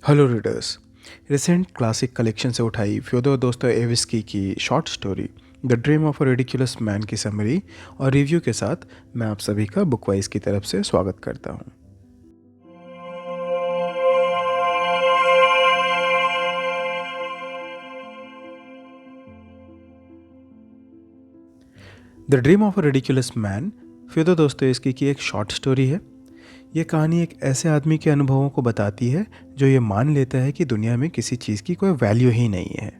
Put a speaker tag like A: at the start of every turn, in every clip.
A: Hello readers. Recent classic collection से उठाई Fyodor Dostoevsky की short story the dream of a ridiculous man की summary और review के साथ मैं आप सभी का बुकवाइज की तरफ से स्वागत करता हूं। The dream of a ridiculous man Fyodor Dostoevsky की एक शॉर्ट स्टोरी है। ये कहानी एक ऐसे आदमी के अनुभवों को बताती है जो ये मान लेता है कि दुनिया में किसी चीज़ की कोई वैल्यू ही नहीं है।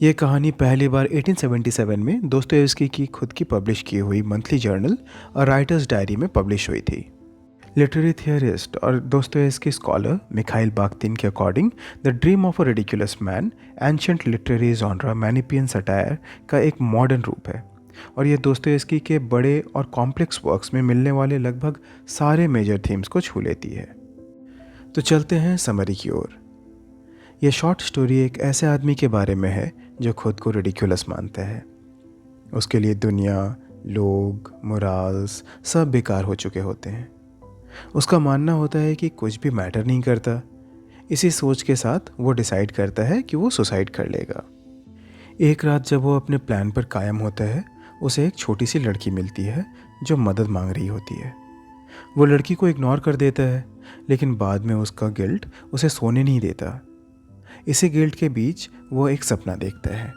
A: ये कहानी पहली बार 1877 में दोस्तोयेवस्की की खुद की पब्लिश की हुई मंथली जर्नल अ राइटर्स डायरी में पब्लिश हुई थी। लिटरेरी थियरिस्ट और दोस्तोयेवस्की स्कॉलर मिखाइल बाख्तिन के according the dream of a ridiculous man ancient literary genre Menippean satire का एक मॉडर्न रूप है और ये दोस्तोयेवस्की के बड़े और कॉम्प्लेक्स वर्क्स में मिलने वाले लगभग सारे मेजर थीम्स को छू लेती है। तो चलते हैं समरी की ओर। यह शॉर्ट स्टोरी एक ऐसे आदमी के बारे में है जो खुद को रिडिकुलस मानता है। उसके लिए दुनिया, लोग, मोराल्स सब बेकार हो चुके होते हैं। उसका मानना होता है कि कुछ भी मैटर नहीं करता। इसी सोच के साथ वो डिसाइड करता है कि वो सुसाइड कर लेगा। एक रात जब वो अपने प्लान पर कायम होता है, उसे एक छोटी सी लड़की मिलती है जो मदद मांग रही होती है। वो लड़की को इग्नोर कर देता है, लेकिन बाद में उसका गिल्ट उसे सोने नहीं देता। इसी गिल्ट के बीच वो एक सपना देखता है।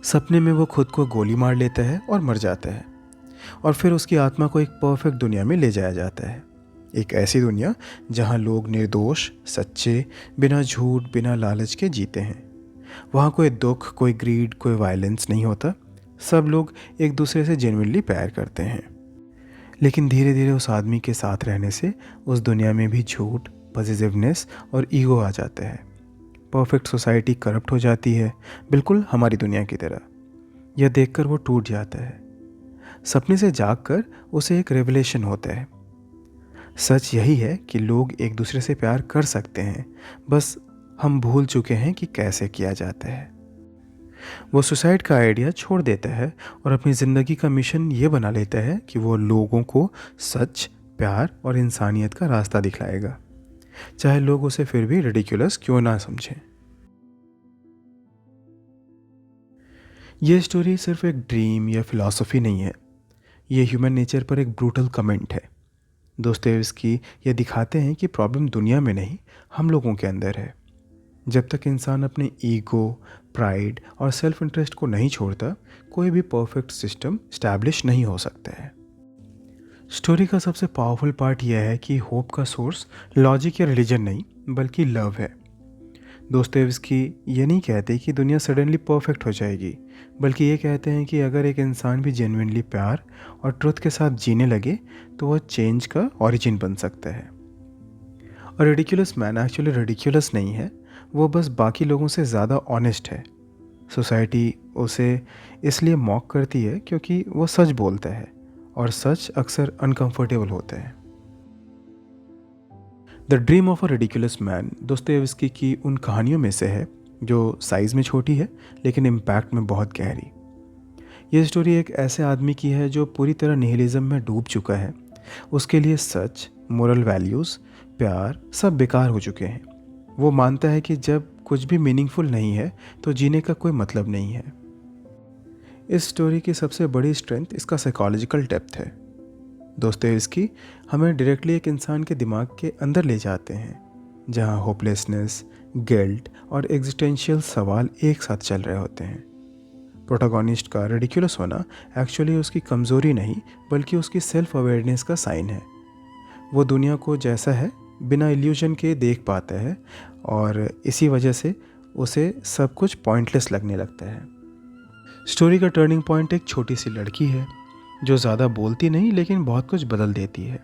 A: सपने में वो खुद को गोली मार लेता है और मर जाता है और फिर उसकी आत्मा को एक परफेक्ट दुनिया में ले जाया जाता है। एक ऐसी दुनिया जहाँ लोग निर्दोष, सच्चे, बिना झूठ, बिना लालच के जीते हैं। वहाँ कोई दुख, कोई ग्रीड, कोई वायलेंस नहीं होता। सब लोग एक दूसरे से जेन्युइनली प्यार करते हैं। लेकिन धीरे धीरे उस आदमी के साथ रहने से उस दुनिया में भी झूठ, पॉजिटिवनेस और ईगो आ जाता है। परफेक्ट सोसाइटी करप्ट हो जाती है, बिल्कुल हमारी दुनिया की तरह। यह देखकर वो टूट जाता है। सपने से जागकर उसे एक रेवलेशन होता है। सच यही है कि लोग एक दूसरे से प्यार कर सकते हैं, बस हम भूल चुके हैं कि कैसे किया जाता है। वो सुसाइड का आइडिया छोड़ देता है और अपनी ज़िंदगी का मिशन ये बना लेता है कि वो लोगों को सच, प्यार और इंसानियत का रास्ता दिखलाएगा, चाहे लोग उसे फिर भी रिडिकुलस क्यों ना समझें। ये स्टोरी सिर्फ एक ड्रीम या फिलॉसफी नहीं है, ये ह्यूमन नेचर पर एक ब्रूटल कमेंट है। दोस्तोयेवस्की ये दिखाते हैं कि प्रॉब्लम दुनिया में नहीं, हम लोगों के अंदर है। जब तक इंसान अपने ईगो, प्राइड और सेल्फ इंटरेस्ट को नहीं छोड़ता, कोई भी परफेक्ट सिस्टम स्टैब्लिश नहीं हो सकता है। स्टोरी का सबसे पावरफुल पार्ट यह है कि होप का सोर्स लॉजिक या रिलीजन नहीं, बल्कि लव है। दोस्तोयेवस्की ये नहीं कहते कि दुनिया सडनली परफेक्ट हो जाएगी, बल्कि ये कहते हैं कि अगर एक इंसान भी जेन्युइनली प्यार और ट्रुथ के साथ जीने लगे तो वह चेंज का ओरिजिन बन सकता है। और रिडिकुलस मैन एक्चुअली रिडिकुलस नहीं है, वो बस बाकी लोगों से ज़्यादा ऑनेस्ट है। सोसाइटी उसे इसलिए मॉक करती है क्योंकि वो सच बोलता है और सच अक्सर अनकंफर्टेबल होता है। The dream of a ridiculous man Dostoevsky की उन कहानियों में से है जो साइज़ में छोटी है लेकिन इम्पैक्ट में बहुत गहरी। ये स्टोरी एक ऐसे आदमी की है जो पूरी तरह निहिलिज्म में डूब चुका है। उसके लिए सच, मोरल वैल्यूज़, प्यार सब बेकार हो चुके हैं। वो मानता है कि जब कुछ भी मीनिंगफुल नहीं है तो जीने का कोई मतलब नहीं है। इस स्टोरी की सबसे बड़ी स्ट्रेंथ इसका साइकोलॉजिकल डेप्थ है। दोस्तोयेवस्की हमें डायरेक्टली एक इंसान के दिमाग के अंदर ले जाते हैं, जहां होपलेसनेस, गिल्ट और एग्जिस्टेंशियल सवाल एक साथ चल रहे होते हैं। प्रोटोगोनिस्ट का रिडिकुलस होना एक्चुअली उसकी कमज़ोरी नहीं, बल्कि उसकी सेल्फ अवेयरनेस का साइन है। वो दुनिया को जैसा है बिना इल्यूजन के देख पाता है और इसी वजह से उसे सब कुछ पॉइंटलेस लगने लगता है। स्टोरी का टर्निंग पॉइंट एक छोटी सी लड़की है जो ज़्यादा बोलती नहीं लेकिन बहुत कुछ बदल देती है।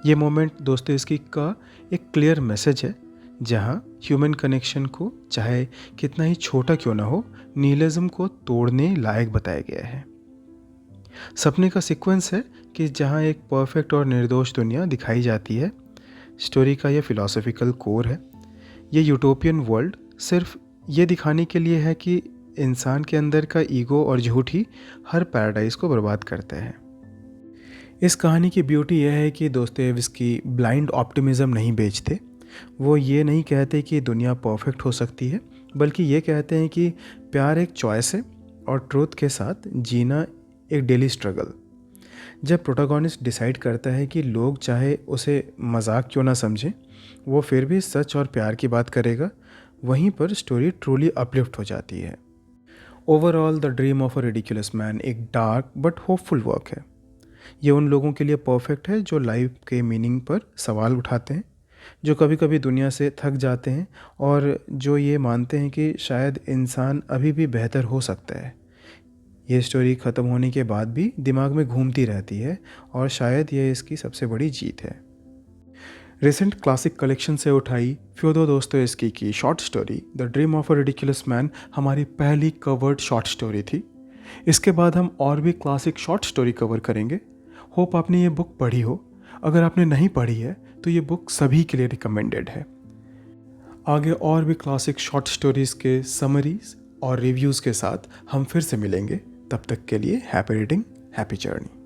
A: ये मोमेंट दोस्तोयेवस्की का एक क्लियर मैसेज है, जहाँ ह्यूमन कनेक्शन को चाहे कितना ही छोटा क्यों ना हो, निहिलिज्म को तोड़ने लायक बताया गया है। सपने का सीक्वेंस है कि जहाँ एक परफेक्ट और निर्दोष दुनिया दिखाई जाती है। स्टोरी का यह फिलॉसफिकल कोर है। ये यूटोपियन वर्ल्ड सिर्फ ये दिखाने के लिए है कि इंसान के अंदर का ईगो और झूठ ही हर पैराडाइज को बर्बाद करता है। इस कहानी की ब्यूटी यह है कि दोस्तोयेवस्की ब्लाइंड ऑप्टिमिज्म नहीं बेचते, वो ये नहीं कहते कि दुनिया परफेक्ट हो सकती है, बल्कि ये कहते हैं कि प्यार एक चॉइस है और ट्रूथ के साथ जीना एक डेली स्ट्रगल। जब प्रोटोगोनिस्ट डिसाइड करता है कि लोग चाहे उसे मजाक क्यों ना समझें, वो फिर भी सच और प्यार की बात करेगा, वहीं पर स्टोरी ट्रूली अपलिफ्ट हो जाती है। Overall the dream of a ridiculous man एक डार्क बट होपफुल वर्क है। ये उन लोगों के लिए परफेक्ट है जो लाइफ के मीनिंग पर सवाल उठाते हैं, जो कभी कभी दुनिया से थक जाते हैं और जो ये मानते हैं कि शायद इंसान अभी भी बेहतर हो सकता है। ये स्टोरी ख़त्म होने के बाद भी दिमाग में घूमती रहती है और शायद ये इसकी सबसे बड़ी जीत है। रिसेंट क्लासिक कलेक्शन से उठाई फ्योदोर दोस्तोयेव्स्की की short story the dream of a ridiculous man हमारी पहली कवर्ड शॉर्ट स्टोरी थी। इसके बाद हम और भी क्लासिक शॉर्ट स्टोरी कवर करेंगे। होप आपने ये बुक पढ़ी हो। अगर आपने नहीं पढ़ी है तो ये बुक सभी के लिए रिकमेंडेड है। आगे और भी क्लासिक शॉर्ट स्टोरीज़ के समरीज और रिव्यूज़ के साथ हम फिर से मिलेंगे। तब तक के लिए हैप्पी रीडिंग, हैप्पी जर्नी।